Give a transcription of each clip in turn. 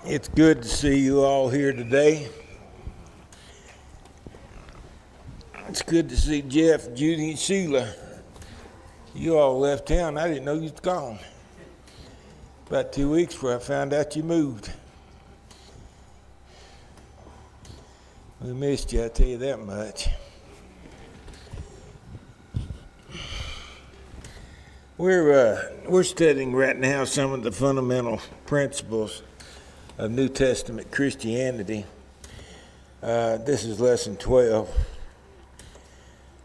It's good to see you all here today. It's good to see Jeff, Judy, and Sheila. You all left town. I didn't know you was gone. About 2 weeks before I found out you moved. We missed you, I tell you that much. We're studying right now some of the fundamental principles of New Testament Christianity. This is lesson 12.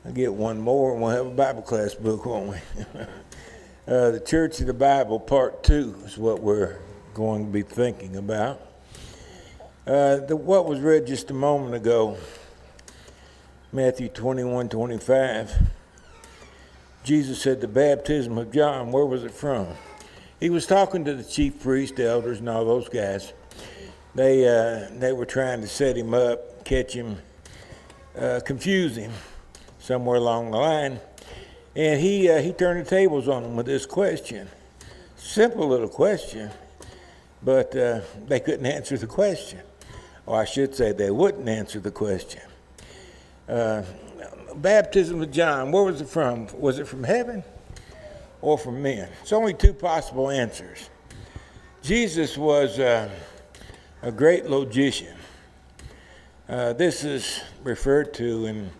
I'll get one more and we'll have a Bible class book, won't we? The Church of the Bible, part 2 is what we're going to be thinking about. What was read just a moment ago, Matthew 21:25. Jesus said the baptism of John, where was it from? He was talking to the chief priests, the elders, and all those guys. They were trying to set him up, catch him, confuse him somewhere along the line. And he turned the tables on them with this question. Simple little question, but they couldn't answer the question. Or I should say they wouldn't answer the question. Baptism of John, where was it from? Was it from heaven or from men? It's only two possible answers. Jesus was a great logician. This is referred to in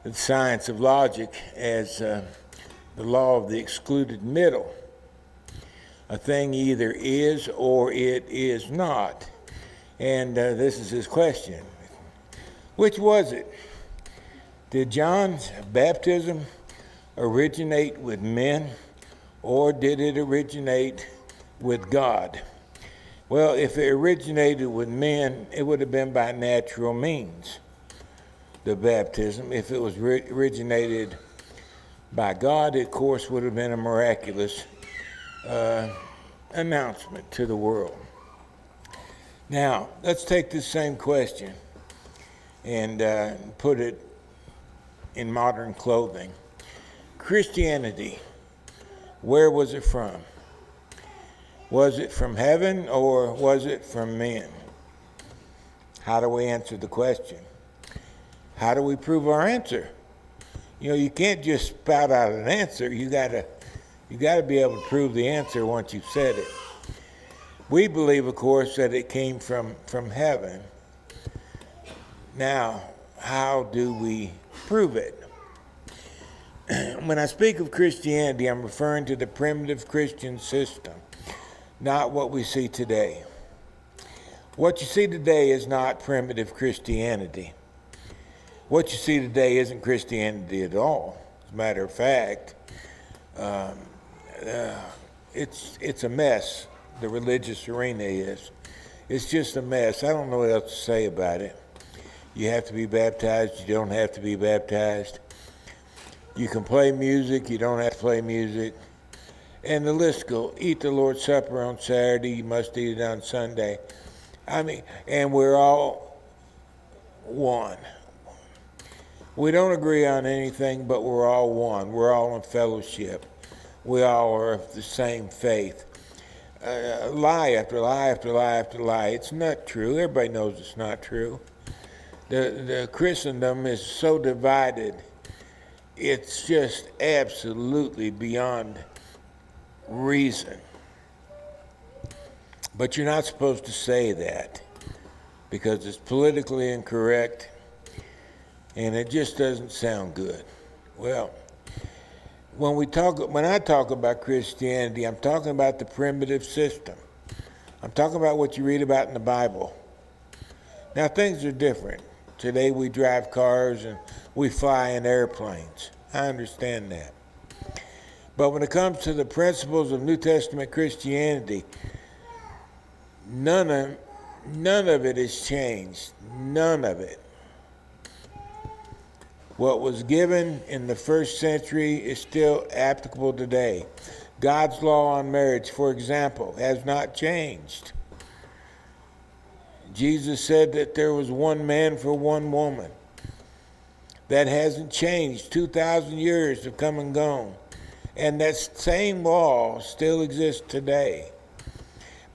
the science of logic as the law of the excluded middle. A thing either is or it is not. And this is his question. Which was it? Did John's baptism originate with men, or did it originate with God? Well, if it originated with men, it would have been by natural means, the baptism. If it was originated by God, it, of course, would have been a miraculous announcement to the world. Now, let's take this same question and put it in modern clothing. Christianity, where was it from? Was it from heaven or was it from men? How do we answer the question? How do we prove our answer? You know, you can't just spout out an answer. You gotta be able to prove the answer once you've said it. We believe, of course, that it came from heaven. Now, how do we prove it? When I speak of Christianity, I'm referring to the primitive Christian system, not what we see today. What you see today is not primitive Christianity. What you see today isn't Christianity at all. As a matter of fact, it's a mess. The religious arena is. It's just a mess. I don't know what else to say about it. You have to be baptized. You don't have to be baptized. You can play music. You don't have to play music. And the list goes. Eat the Lord's Supper on Saturday. You must eat it on Sunday. And we're all one. We don't agree on anything, but we're all one. We're all in fellowship. We all are of the same faith. Lie after lie after lie after lie. It's not true. Everybody knows it's not true. The Christendom is so divided, it's just absolutely beyond reason. But you're not supposed to say that because it's politically incorrect and it just doesn't sound good. Well, when I talk about Christianity, I'm talking about the primitive system. I'm talking about what you read about in the Bible. Now, things are different. Today we drive cars and we fly in airplanes. I understand that. But when it comes to the principles of New Testament Christianity, none of it has changed. None of it. What was given in the first century is still applicable today. God's law on marriage, for example, has not changed. Jesus said that there was one man for one woman. That hasn't changed. 2,000 years have come and gone. And that same law still exists today.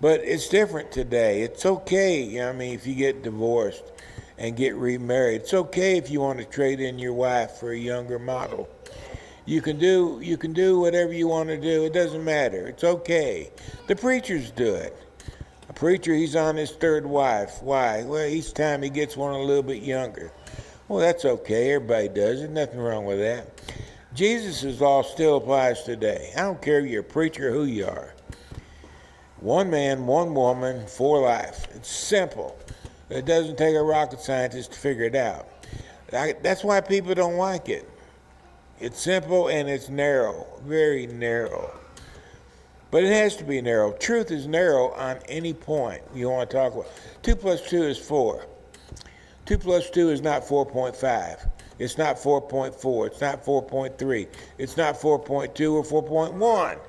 But it's different today. It's okay, I mean, if you get divorced and get remarried. It's okay if you want to trade in your wife for a younger model. You can do whatever you want to do. It doesn't matter. It's okay. The preachers do it. A preacher, he's on his third wife. Why? Well, each time he gets one a little bit younger. Well, that's okay. Everybody does it. Nothing wrong with that. Jesus' law still applies today. I don't care if you're a preacher or who you are. One man, one woman, for life. It's simple. It doesn't take a rocket scientist to figure it out. That's why people don't like it. It's simple and it's narrow, very narrow. But it has to be narrow. Truth is narrow on any point you want to talk about. 2 plus 2 is 4. 2 plus 2 is not 4.5. It's not 4.4. It's not 4.3. It's not 4.2 or 4.1.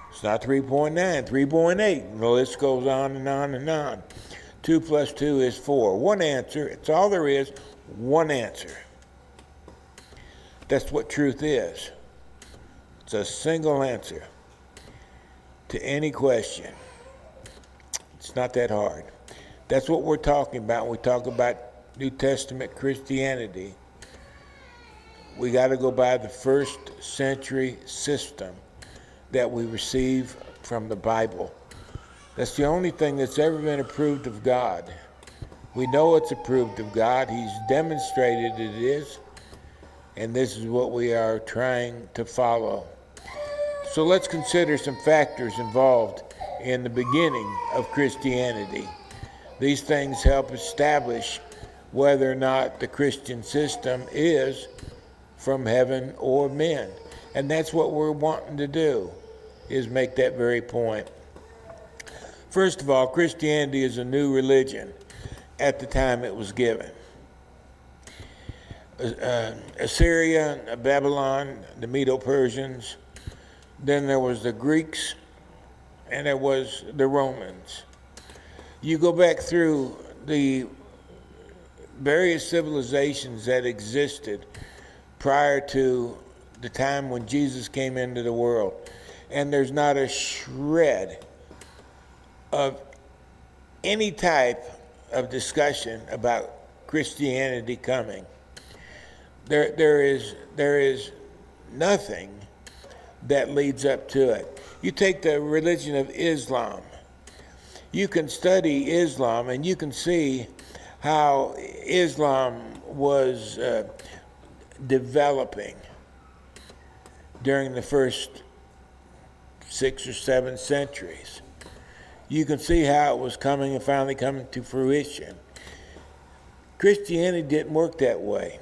It's not 3.9, 3.8. The list goes on and on and on. 2 plus 2 is 4. One answer. It's all there is. One answer. That's what truth is. It's a single answer to any question. It's not that hard. That's what we're talking about when we talk about New Testament Christianity. We got to go by the first century system that we receive from the Bible. That's the only thing that's ever been approved of God. We know it's approved of God. He's demonstrated it is. And this is what we are trying to follow. So let's consider some factors involved in the beginning of Christianity. These things help establish whether or not the Christian system is from heaven or men. And that's what we're wanting to do, is make that very point. First of all, Christianity is a new religion at the time it was given. Assyria, Babylon, the Medo-Persians, then there was the Greeks, and there was the Romans. You go back through the various civilizations that existed prior to the time when Jesus came into the world, and there's not a shred of any type of discussion about Christianity coming. There is nothing that leads up to it. You take the religion of Islam. You can study Islam and you can see how Islam was developing during the first 6 or 7 centuries. You can see how it was coming and finally coming to fruition. Christianity didn't work that way.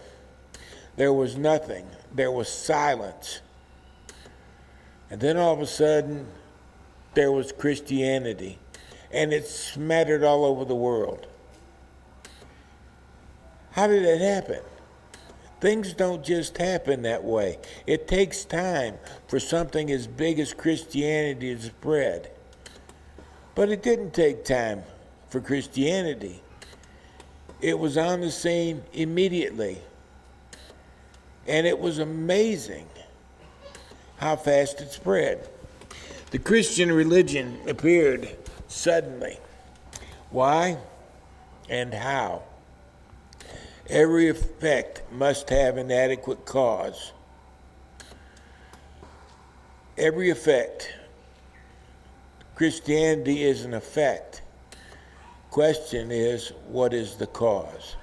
There was nothing. There was silence. And then all of a sudden, there was Christianity. And it smattered all over the world. How did that happen? Things don't just happen that way. It takes time for something as big as Christianity to spread. But it didn't take time for Christianity. It was on the scene immediately. And it was amazing how fast it spread. The Christian religion appeared suddenly. Why and how? Every effect must have an adequate cause. Every effect. Christianity is an effect. Question is, what is the cause?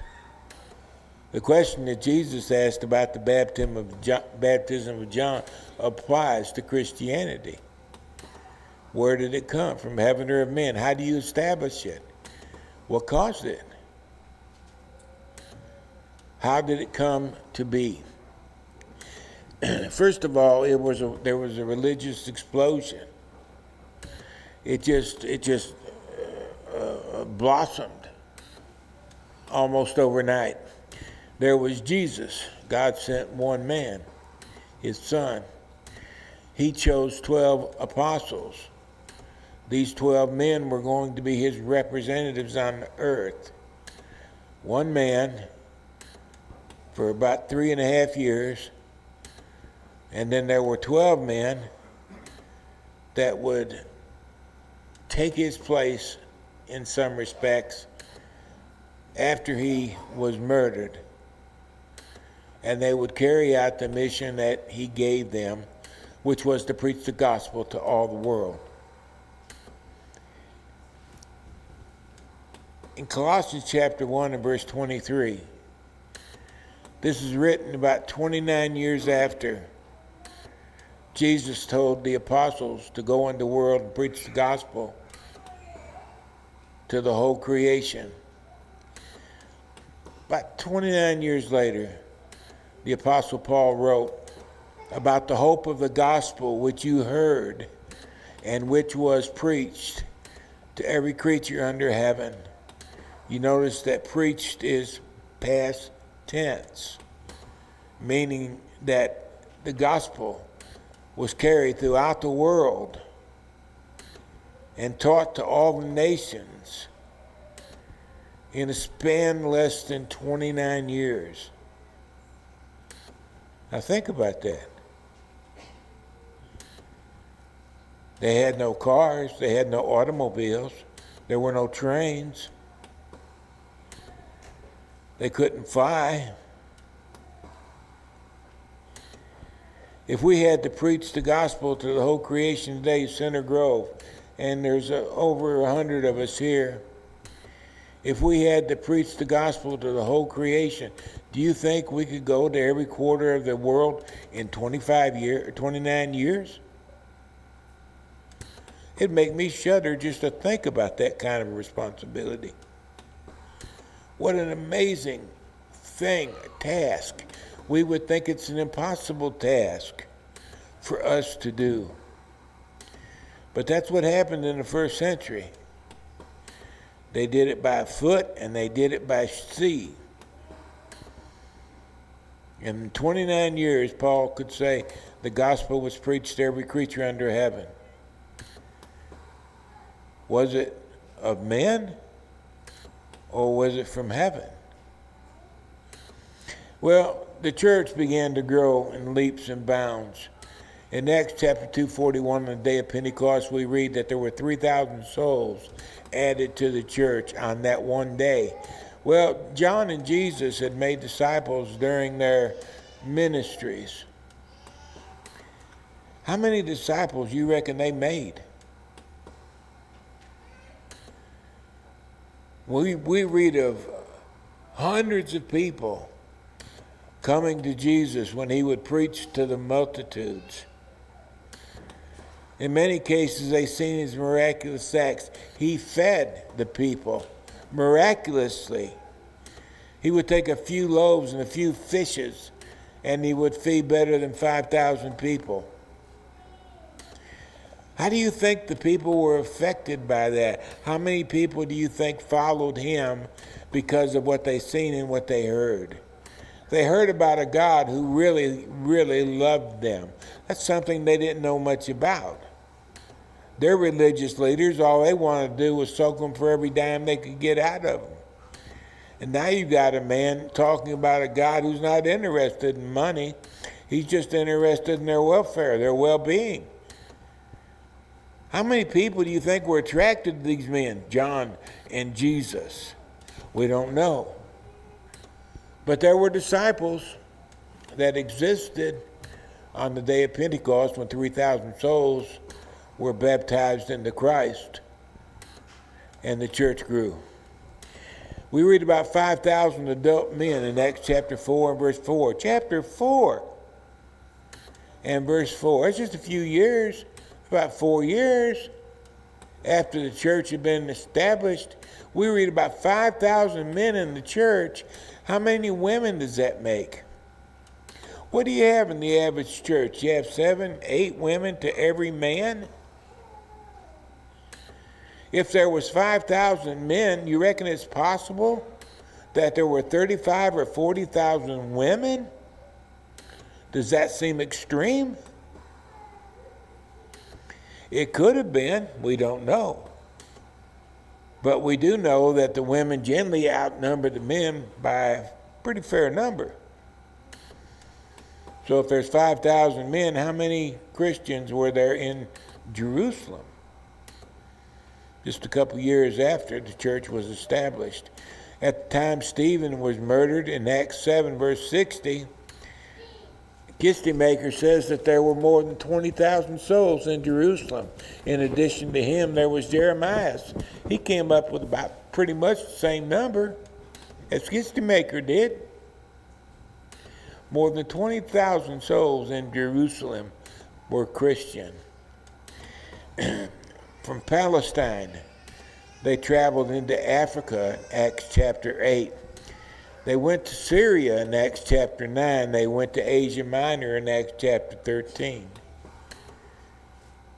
The question that Jesus asked about the baptism of John applies to Christianity. Where did it come? From heaven or of men? How do you establish it? What caused it? How did it come to be? First of all, there was a religious explosion. It just blossomed almost overnight. There was Jesus. God sent one man, his son. He chose 12 apostles. These 12 men were going to be his representatives on the earth. One man for about 3.5 years, and then there were 12 men that would take his place in some respects after he was murdered. And they would carry out the mission that he gave them, which was to preach the gospel to all the world. In Colossians chapter 1 and verse 23, this is written about 29 years after Jesus told the apostles to go into the world and preach the gospel to the whole creation. About 29 years later, the Apostle Paul wrote about the hope of the gospel which you heard and which was preached to every creature under heaven. You notice that preached is past tense, meaning that the gospel was carried throughout the world and taught to all the nations in a span less than 29 years. Now think about that. They had no cars, they had no automobiles, there were no trains, they couldn't fly. If we had to preach the gospel to the whole creation today, Center Grove, and there's over 100 of us here, if we had to preach the gospel to the whole creation, do you think we could go to every quarter of the world in 29 years? It'd make me shudder just to think about that kind of responsibility. What an amazing thing, task. We would think it's an impossible task for us to do. But that's what happened in the first century. They did it by foot and they did it by sea. In 29 years, Paul could say the gospel was preached to every creature under heaven. Was it of men or was it from heaven? Well, the church began to grow in leaps and bounds. In Acts chapter 2:41, on the day of Pentecost, we read that there were 3,000 souls added to the church on that one day. Well, John and Jesus had made disciples during their ministries. How many disciples you reckon they made? We read of hundreds of people coming to Jesus when he would preach to the multitudes. In many cases, they seen his miraculous acts. He fed the people miraculously. He would take a few loaves and a few fishes, and he would feed better than 5,000 people. How do you think the people were affected by that? How many people do you think followed him because of what they seen and what they heard? They heard about a God who really, really loved them. That's something they didn't know much about. Their religious leaders, all they wanted to do was soak them for every dime they could get out of them. And now you've got a man talking about a God who's not interested in money. He's just interested in their welfare, their well-being. How many people do you think were attracted to these men, John and Jesus? We don't know. But there were disciples that existed on the day of Pentecost when 3,000 souls were baptized into Christ and the church grew. We read about 5,000 adult men in Acts chapter 4 and verse 4. Chapter 4 and verse 4. It's just a few years, about 4 years after the church had been established. We read about 5,000 men in the church. How many women does that make? What do you have in the average church? You have 7, 8 women to every man? If there was 5,000 men, you reckon it's possible that there were 35 or 40,000 women? Does that seem extreme? It could have been. We don't know. But we do know that the women generally outnumber the men by a pretty fair number. So if there's 5,000 men, how many Christians were there in Jerusalem? just a couple years after the church was established. At the time Stephen was murdered in Acts 7, verse 60, Maker says that there were more than 20,000 souls in Jerusalem. In addition to him, there was Jeremiah. He came up with about pretty much the same number as Maker did. More than 20,000 souls in Jerusalem were Christian. From Palestine, they traveled into Africa, Acts chapter 8. They went to Syria in Acts chapter 9. They went to Asia Minor in Acts chapter 13.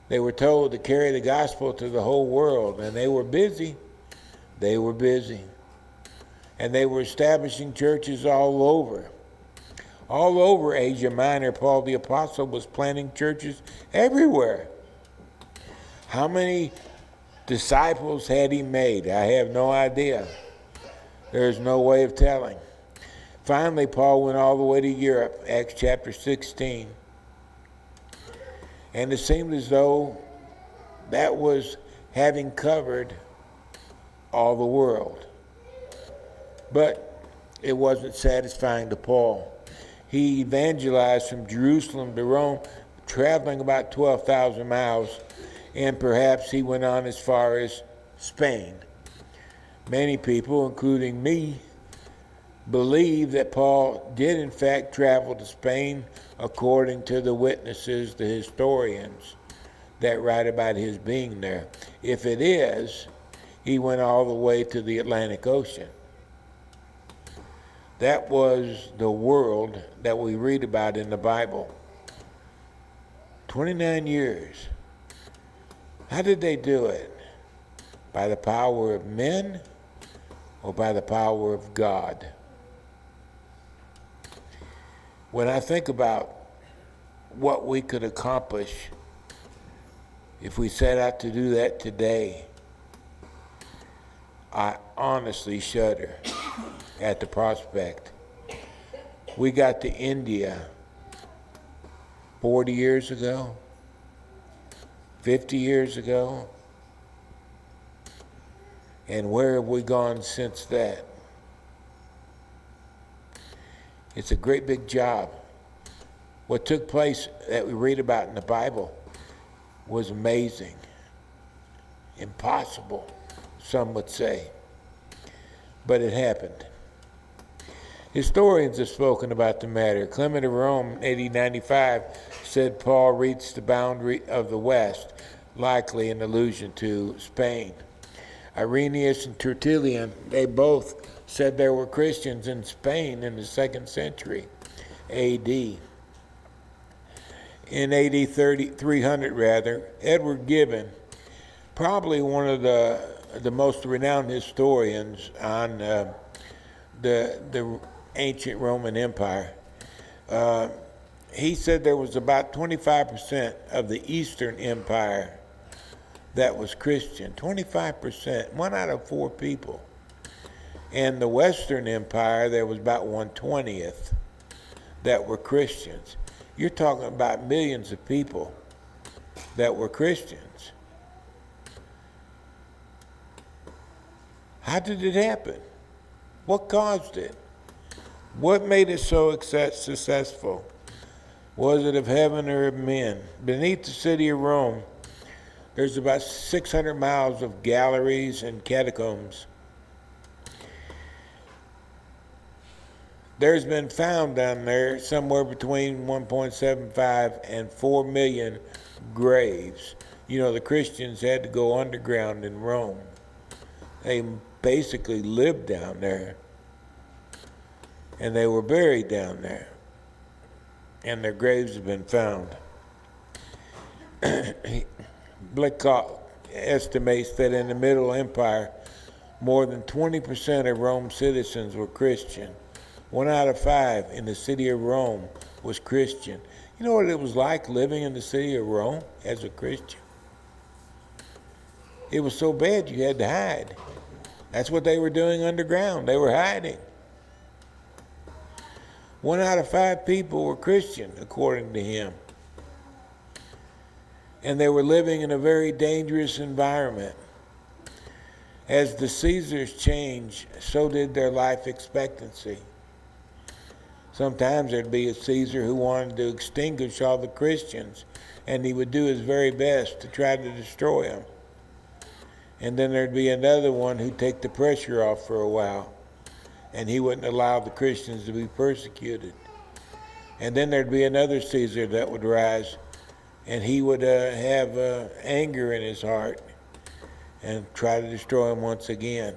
They were told to carry the gospel to the whole world, and they were busy. They were busy. And they were establishing churches all over. All over Asia Minor, Paul the Apostle was planting churches everywhere. How many disciples had he made? I have no idea. There's no way of telling. Finally, Paul went all the way to Europe, Acts chapter 16. And it seemed as though that was having covered all the world. But it wasn't satisfying to Paul. He evangelized from Jerusalem to Rome, traveling about 12,000 miles, and perhaps he went on as far as Spain. Many people, including me, believe that Paul did in fact travel to Spain according to the witnesses, the historians that write about his being there. If it is, he went all the way to the Atlantic Ocean. That was the world that we read about in the Bible. 29 years. How did they do it? By the power of men or by the power of God? When I think about what we could accomplish if we set out to do that today, I honestly shudder at the prospect. We got to India 40 years ago, 50 years ago, and where have we gone since that? It's a great big job. What took place that we read about in the Bible was amazing, impossible, some would say, but it happened. Historians have spoken about the matter. Clement of Rome, AD 95, said Paul reached the boundary of the West, likely in allusion to Spain. Irenaeus and Tertullian, they both said there were Christians in Spain in the 2nd century AD. In AD 300, Edward Gibbon, probably one of the most renowned historians on the ancient Roman Empire, he said there was about 25% of the Eastern Empire that was Christian. 25%, 1 out of 4 people. In the Western Empire, there was about 1/20th that were Christians. You're talking about millions of people that were Christians. How did it happen? What caused it? What made it so successful? Was it of heaven or of men? Beneath the city of Rome, there's about 600 miles of galleries and catacombs. There's been found down there somewhere between 1.75 and 4 million graves. You know, the Christians had to go underground in Rome. They basically lived down there, and they were buried down there, and their graves have been found. Blickott estimates that in the Middle Empire, more than 20% of Rome's citizens were Christian. 1 out of 5 in the city of Rome was Christian. You know what it was like living in the city of Rome as a Christian? It was so bad you had to hide. That's what they were doing underground. They were hiding. 1 out of 5 people were Christian, according to him. And they were living in a very dangerous environment. As the Caesars changed, so did their life expectancy. Sometimes there'd be a Caesar who wanted to extinguish all the Christians, and he would do his very best to try to destroy them. And then there'd be another one who'd take the pressure off for a while, and he wouldn't allow the Christians to be persecuted. And then there'd be another Caesar that would rise, and he would have anger in his heart and try to destroy him once again.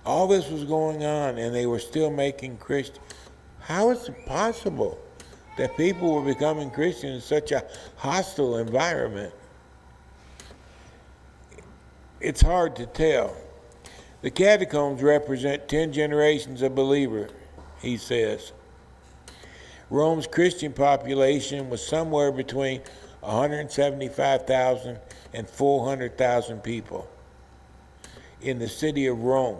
All this was going on, and they were still making Christians. How is it possible that people were becoming Christians in such a hostile environment? It's hard to tell. The catacombs represent 10 generations of believers, he says. Rome's Christian population was somewhere between 175,000 and 400,000 people. In the city of Rome,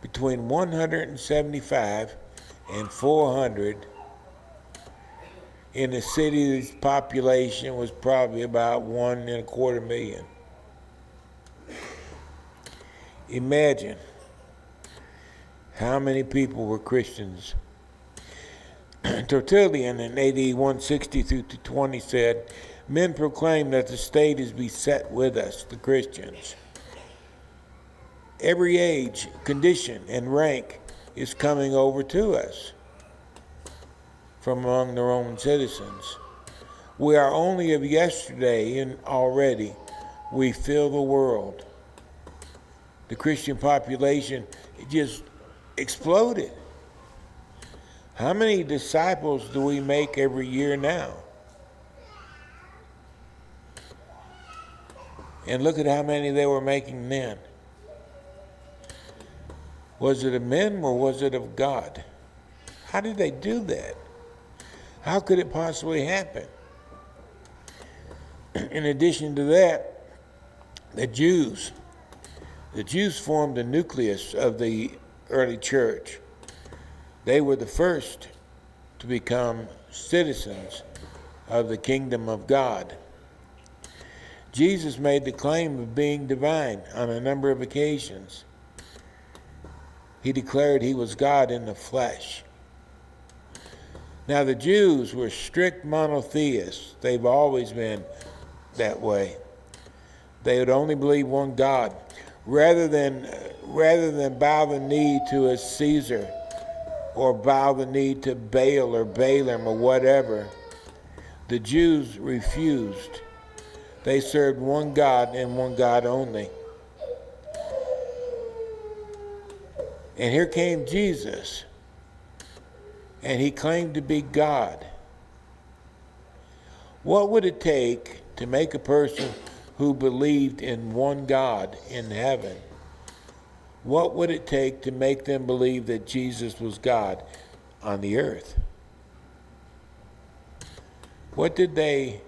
between 175 and 400. In the city's population was probably about 1.25 million. Imagine how many people were Christians. Tertullian in AD 160 through 220 said, "Men proclaim that the state is beset with us, the Christians. Every age, condition, and rank is coming over to us from among the Roman citizens. We are only of yesterday, and already we fill the world." The Christian population just exploded. How many disciples do we make every year now? And look at how many they were making then. Was it of men or was it of God? How did they do that? How could it possibly happen? In addition to that, the Jews formed the nucleus of the early church. They were the first to become citizens of the kingdom of God. Jesus made the claim of being divine on a number of occasions. He declared he was God in the flesh. Now, the Jews were strict monotheists. They've always been that way. They would only believe one God. Rather than bow the knee to a Caesar or bow the knee to Baal or Balaam or whatever, the Jews refused. They served one God and one God only. And here came Jesus, and he claimed to be God. What would it take to make a person who believed in one God in heaven? What would it take to make them believe that Jesus was God on the earth? What did they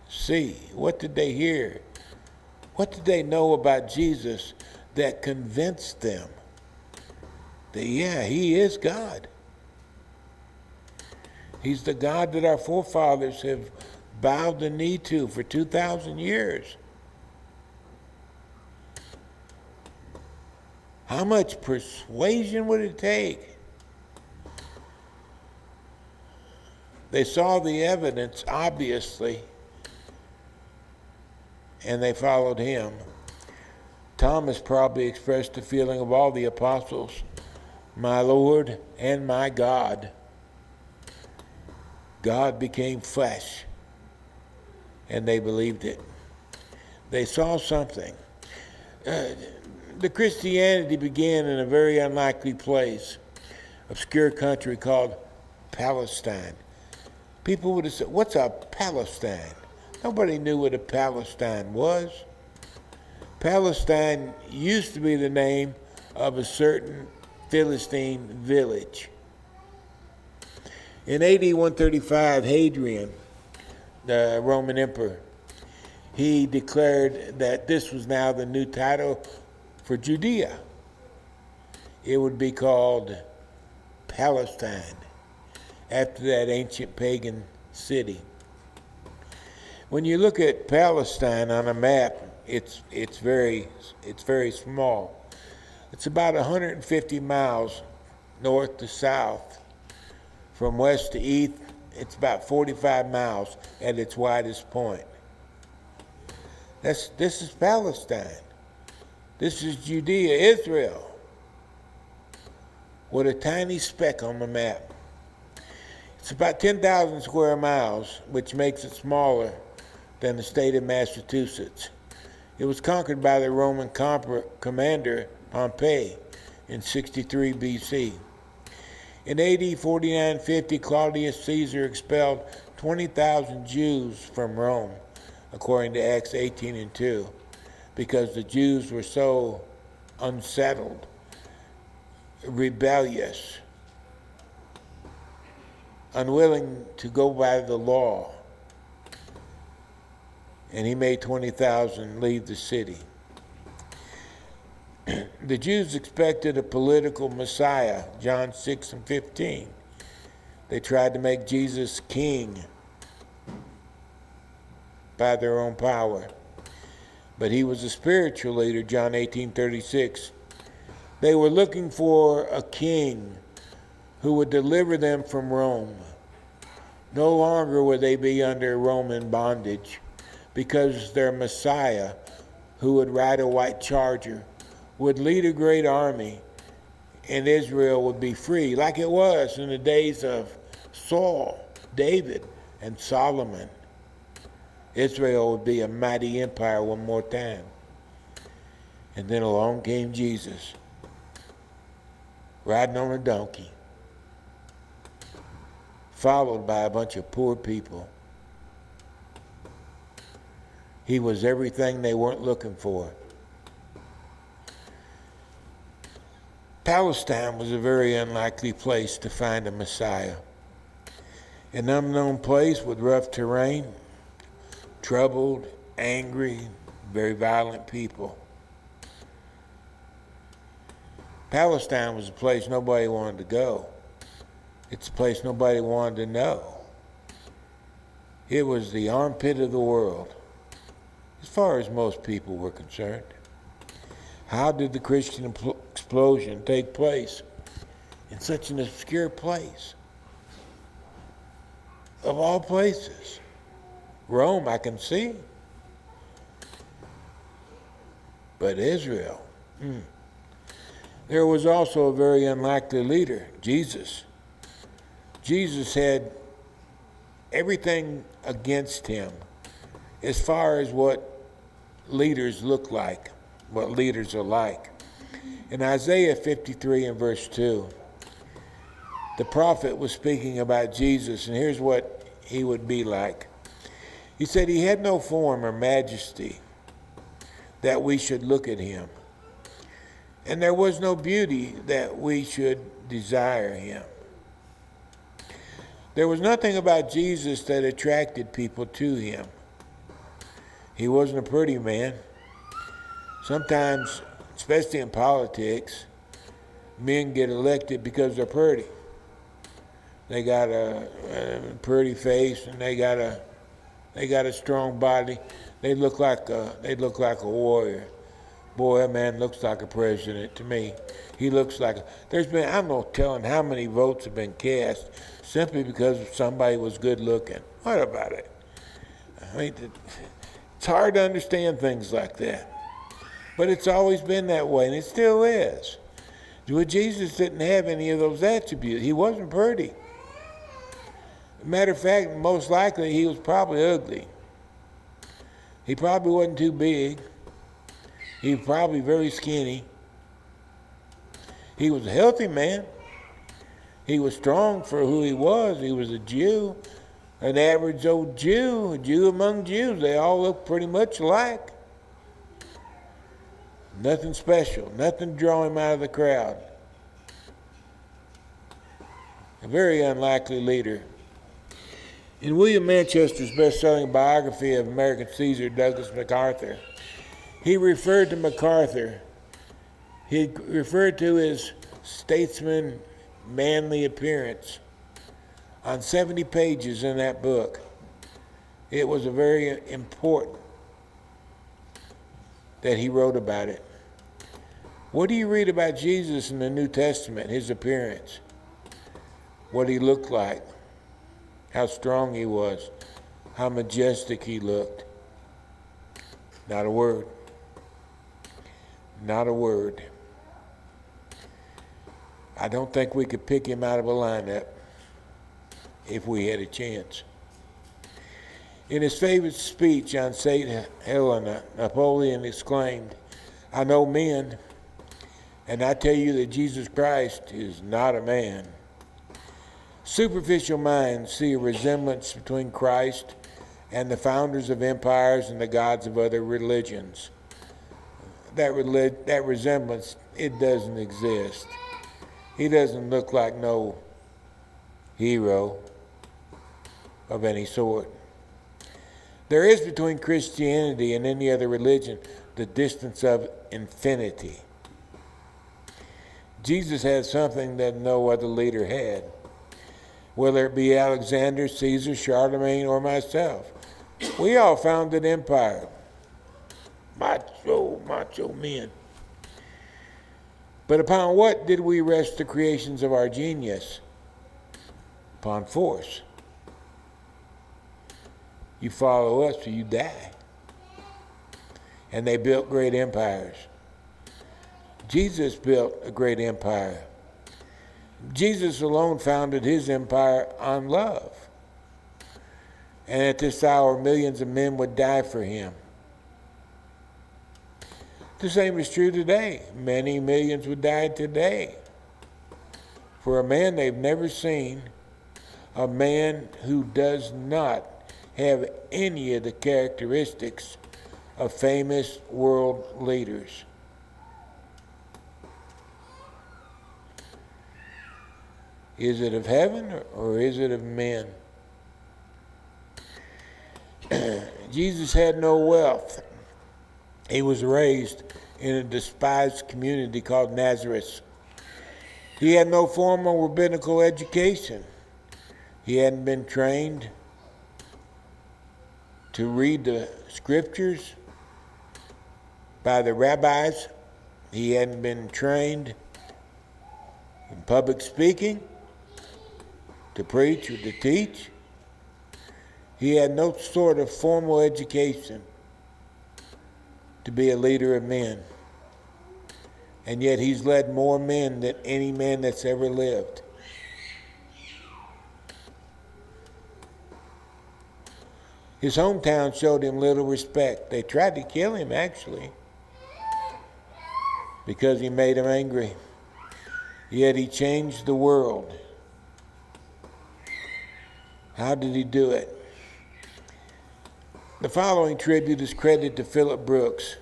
see? What did they hear? What did they know about Jesus that convinced them that, yeah, he is God? He's the God that our forefathers have bowed the knee to for 2,000 years. How much persuasion would it take? They saw the evidence, obviously, and they followed him. Thomas probably expressed the feeling of all the apostles, "My Lord and my God." God became flesh, and they believed it. They saw something. The Christianity began in a very unlikely place, obscure country called Palestine. People would have said, "What's a Palestine?" Nobody knew what a Palestine was. Palestine used to be the name of a certain Philistine village. In AD 135, Hadrian, the Roman emperor, he declared that this was now the new title for Judea. It would be called Palestine, after that ancient pagan city. When you look at Palestine on a map, It's very small. It's about 150 miles north to south. From west to east, it's about 45 miles at its widest point. This is Palestine. This is Judea, Israel, with a tiny speck on the map. It's about 10,000 square miles, which makes it smaller than the state of Massachusetts. It was conquered by the Roman commander Pompey in 63 BC. In AD 49-50, Claudius Caesar expelled 20,000 Jews from Rome, according to Acts 18:2, because the Jews were so unsettled, rebellious, unwilling to go by the law. And he made 20,000 leave the city. The Jews expected a political Messiah, John 6:15. They tried to make Jesus king by their own power. But he was a spiritual leader, John 18:36. They were looking for a king who would deliver them from Rome. No longer would they be under Roman bondage, because their Messiah, who would ride a white charger, would lead a great army, and Israel would be free, like it was in the days of Saul, David, and Solomon. Israel would be a mighty empire one more time. And then along came Jesus, riding on a donkey, followed by a bunch of poor people. He was everything they weren't looking for. Palestine was a very unlikely place to find a Messiah. An unknown place with rough terrain, troubled, angry, very violent people. Palestine was a place nobody wanted to go. It's a place nobody wanted to know. It was the armpit of the world, as far as most people were concerned. How did the Christian explosion take place in such an obscure place? Of all places. Rome, I can see. But Israel. There was also a very unlikely leader, Jesus. Jesus had everything against him as far as what leaders look like, what leaders are like. In Isaiah 53 and verse 2, the prophet was speaking about Jesus, and here's what he would be like. He said he had no form or majesty that we should look at him, and there was no beauty that we should desire him. There was nothing about Jesus that attracted people to him. He wasn't a pretty man. Sometimes, especially in politics, men get elected because they're pretty. They got a pretty face, and they got a strong body. They look like a warrior. Boy, that man looks like a president to me. He looks like there's been, I'm not telling how many votes have been cast simply because somebody was good looking. What about it? I mean, it's hard to understand things like that. But it's always been that way, and it still is. Well, Jesus didn't have any of those attributes. He wasn't pretty. Matter of fact, most likely he was probably ugly. He probably wasn't too big. He was probably very skinny. He was a healthy man. He was strong for who he was. He was a Jew, an average old Jew, a Jew among Jews. They all look pretty much alike. Nothing special, nothing to draw him out of the crowd. A very unlikely leader. In William Manchester's best-selling biography of American Caesar Douglas MacArthur, he referred to MacArthur, he referred to his statesman, manly appearance on 70 pages in that book. It was a very important that he wrote about it. What do you read about Jesus in the New Testament? His appearance, what he looked like, how strong he was, how majestic he looked. Not a word. Not a word. I don't think we could pick him out of a lineup if we had a chance. In his favorite speech on St. Helena, Napoleon exclaimed, "I know men, and I tell you that Jesus Christ is not a man." Superficial minds see a resemblance between Christ and the founders of empires and the gods of other religions. That resemblance, it doesn't exist. He doesn't look like no hero of any sort. There is between Christianity and any other religion the distance of infinity. Jesus had something that no other leader had. Whether it be Alexander, Caesar, Charlemagne, or myself, we all founded empire. Macho men. But upon what did we rest the creations of our genius? Upon force. You follow us or you die. And they built great empires. Jesus built a great empire. Jesus alone founded his empire on love. And at this hour, millions of men would die for him. The same is true today. Many millions would die today for a man they've never seen, a man who does not have any of the characteristics of famous world leaders. Is it of heaven or is it of men? Jesus had no wealth. He was raised in a despised community called Nazareth. He had no formal rabbinical education. He hadn't been trained to read the scriptures by the rabbis. He hadn't been trained in public speaking, to preach or to teach. He had no sort of formal education to be a leader of men. And yet he's led more men than any man that's ever lived. His hometown showed him little respect. They tried to kill him, actually, because he made them angry. Yet he changed the world. How did he do it? The following tribute is credited to Philip Brooks.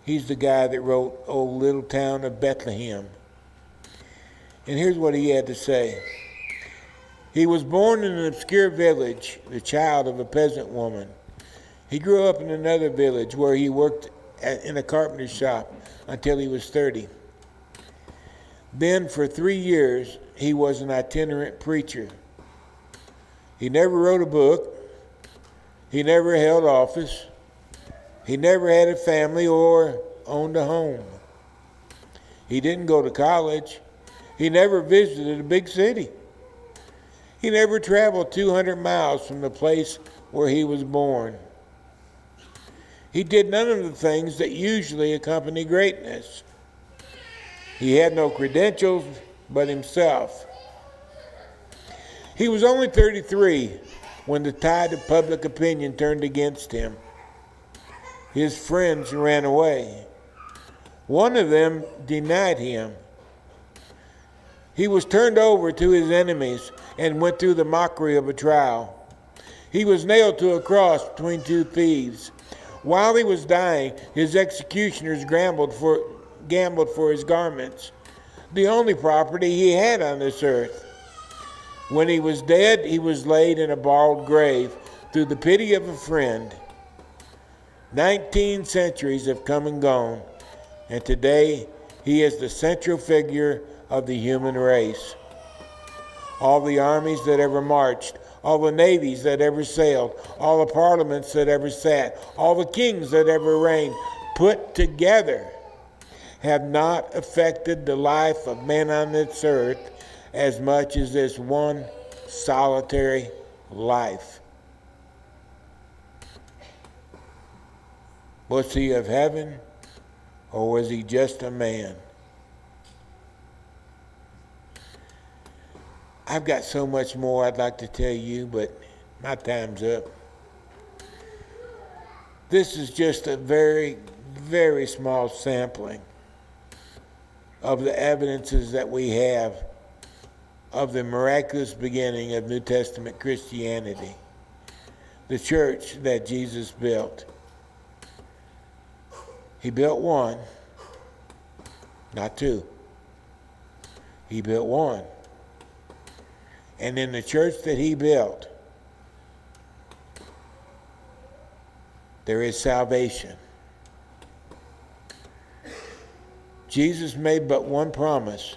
He's the guy that wrote "O Little Town of Bethlehem." And here's what he had to say. He was born in an obscure village, the child of a peasant woman. He grew up in another village where he worked in a carpenter's shop until he was 30. Then for 3 years, he was an itinerant preacher. He never wrote a book. He never held office. He never had a family or owned a home. He didn't go to college. He never visited a big city. He never traveled 200 miles from the place where he was born. He did none of the things that usually accompany greatness. He had no credentials but himself. He was only 33 when the tide of public opinion turned against him. His friends ran away. One of them denied him. He was turned over to his enemies and went through the mockery of a trial. He was nailed to a cross between two thieves. While he was dying, his executioners gambled for his garments, the only property he had on this earth. When he was dead, he was laid in a borrowed grave through the pity of a friend. 19 centuries have come and gone, and today he is the central figure of the human race. All the armies that ever marched, all the navies that ever sailed, all the parliaments that ever sat, all the kings that ever reigned, put together have not affected the life of man on this earth as much as this one solitary life. Was he of heaven, or was he just a man? I've got so much more I'd like to tell you, but my time's up. This is just a very, very small sampling of the evidences that we have of the miraculous beginning of New Testament Christianity, the church that Jesus built. He built one, not two. He built one. And in the church that he built, there is salvation. Jesus made but one promise.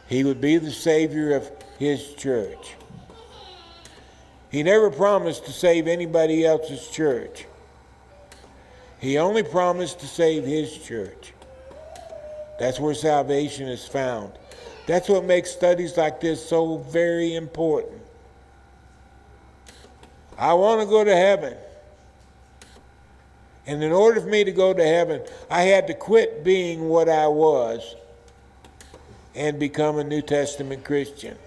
He would be the Savior of his church. He never promised to save anybody else's church. He only promised to save his church. That's where salvation is found. That's what makes studies like this so very important. I want to go to heaven. And in order for me to go to heaven, I had to quit being what I was and become a New Testament Christian.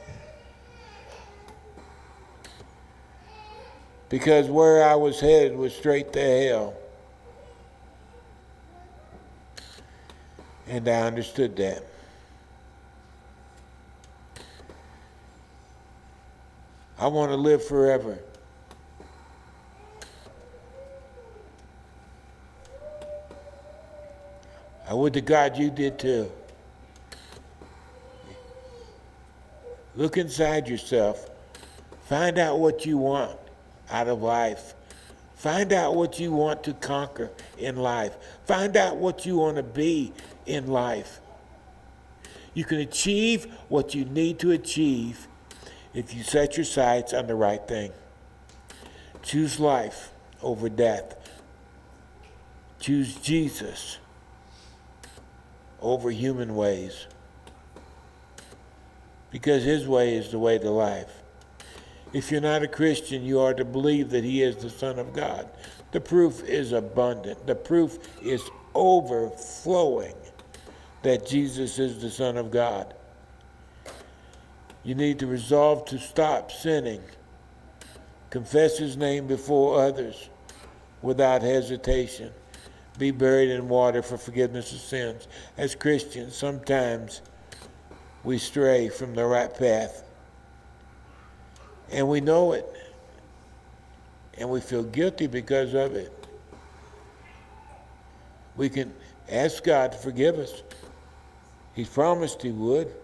Because where I was headed was straight to hell. And I understood that. I want to live forever. I would to God you did too. Look inside yourself. Find out what you want out of life. Find out what you want to conquer in life. Find out what you want to be in life. You can achieve what you need to achieve if you set your sights on the right thing. Choose life over death. Choose Jesus over human ways. Because his way is the way to life. If you're not a Christian, you are to believe that he is the Son of God. The proof is abundant. The proof is overflowing that Jesus is the Son of God. You need to resolve to stop sinning. Confess his name before others without hesitation. Be buried in water for forgiveness of sins. As Christians, sometimes we stray from the right path. And we know it. And we feel guilty because of it. We can ask God to forgive us. He's promised he would.